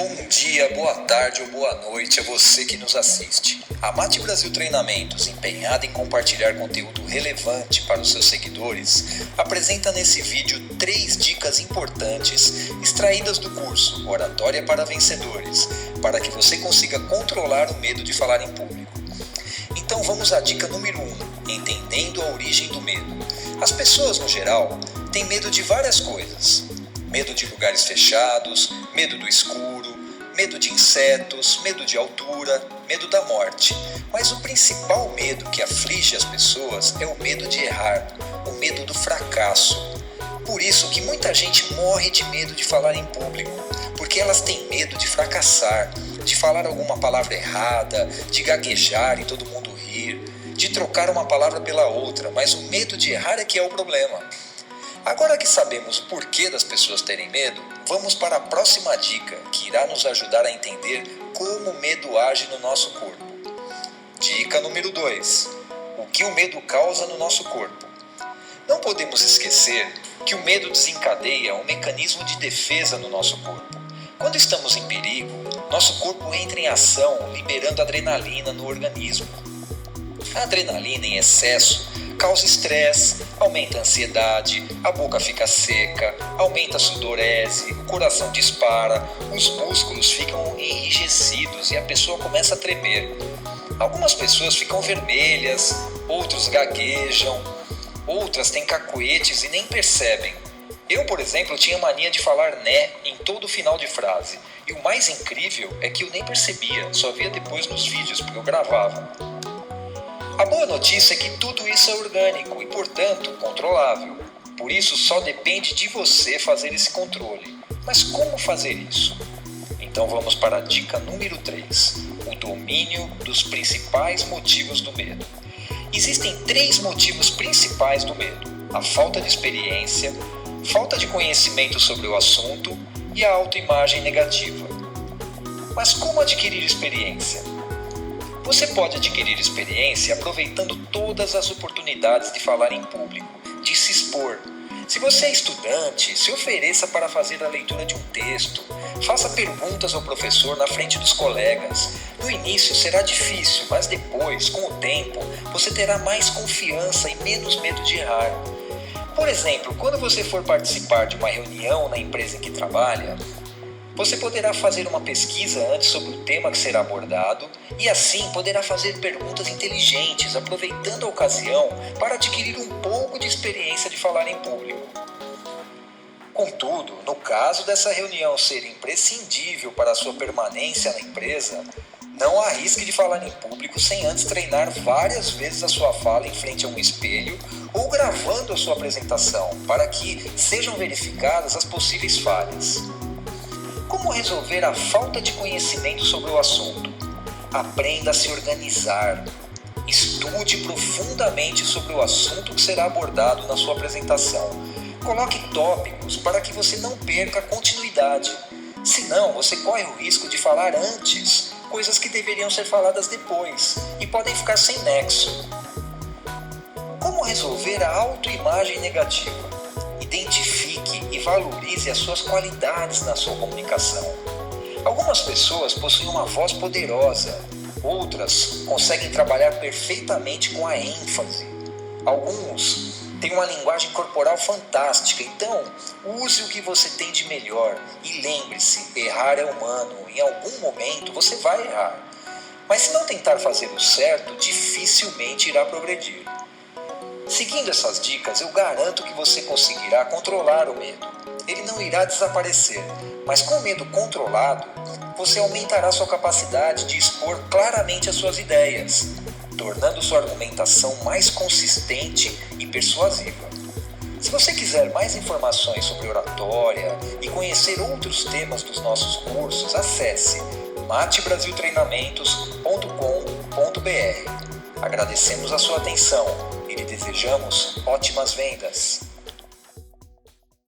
Bom dia, boa tarde ou boa noite a você que nos assiste. A Mate Brasil Treinamentos, empenhada em compartilhar conteúdo relevante para os seus seguidores, apresenta nesse vídeo 3 dicas importantes extraídas do curso Oratória para Vencedores, para que você consiga controlar o medo de falar em público. Então vamos à dica número 1, entendendo a origem do medo. As pessoas, no geral, têm medo de várias coisas. Medo de lugares fechados, medo do escuro, medo de insetos, medo de altura, medo da morte. Mas o principal medo que aflige as pessoas é o medo de errar, o medo do fracasso. Por isso que muita gente morre de medo de falar em público, porque elas têm medo de fracassar, de falar alguma palavra errada, de gaguejar e todo mundo rir, de trocar uma palavra pela outra, mas o medo de errar é que é o problema. Agora que sabemos o porquê das pessoas terem medo, vamos para a próxima dica, que irá nos ajudar a entender como o medo age no nosso corpo. Dica número 2. O que o medo causa no nosso corpo? Não podemos esquecer que o medo desencadeia um mecanismo de defesa no nosso corpo. Quando estamos em perigo, nosso corpo entra em ação, liberando adrenalina no organismo. A adrenalina em excesso causa estresse, aumenta a ansiedade, a boca fica seca, aumenta a sudorese, o coração dispara, os músculos ficam enrijecidos e a pessoa começa a tremer. Algumas pessoas ficam vermelhas, outros gaguejam, outras têm cacoetes e nem percebem. Eu, por exemplo, tinha mania de falar né em todo final de frase. E o mais incrível é que eu nem percebia, só via depois nos vídeos, porque eu gravava. A boa notícia é que tudo isso é orgânico e, portanto, controlável. Por isso, só depende de você fazer esse controle. Mas como fazer isso? Então vamos para a dica número 3, o domínio dos principais motivos do medo. Existem 3 motivos principais do medo: a falta de experiência, falta de conhecimento sobre o assunto e a autoimagem negativa. Mas como adquirir experiência? Você pode adquirir experiência aproveitando todas as oportunidades de falar em público, de se expor. Se você é estudante, se ofereça para fazer a leitura de um texto. Faça perguntas ao professor na frente dos colegas. No início será difícil, mas depois, com o tempo, você terá mais confiança e menos medo de errar. Por exemplo, quando você for participar de uma reunião na empresa em que trabalha, você poderá fazer uma pesquisa antes sobre o tema que será abordado e assim poderá fazer perguntas inteligentes, aproveitando a ocasião para adquirir um pouco de experiência de falar em público. Contudo, no caso dessa reunião ser imprescindível para a sua permanência na empresa, não arrisque de falar em público sem antes treinar várias vezes a sua fala em frente a um espelho ou gravando a sua apresentação, para que sejam verificadas as possíveis falhas. Como resolver a falta de conhecimento sobre o assunto? Aprenda a se organizar. Estude profundamente sobre o assunto que será abordado na sua apresentação. Coloque tópicos para que você não perca a continuidade. Senão, você corre o risco de falar antes coisas que deveriam ser faladas depois e podem ficar sem nexo. Como resolver a autoimagem negativa? Identifique e valorize as suas qualidades na sua comunicação. Algumas pessoas possuem uma voz poderosa, outras conseguem trabalhar perfeitamente com a ênfase. Alguns têm uma linguagem corporal fantástica, então use o que você tem de melhor e lembre-se, errar é humano, em algum momento você vai errar. Mas se não tentar fazer o certo, dificilmente irá progredir. Seguindo essas dicas, eu garanto que você conseguirá controlar o medo. Ele não irá desaparecer, mas com o medo controlado, você aumentará sua capacidade de expor claramente as suas ideias, tornando sua argumentação mais consistente e persuasiva. Se você quiser mais informações sobre oratória e conhecer outros temas dos nossos cursos, acesse matebrasiltreinamentos.com.br. Agradecemos a sua atenção e lhe desejamos ótimas vendas.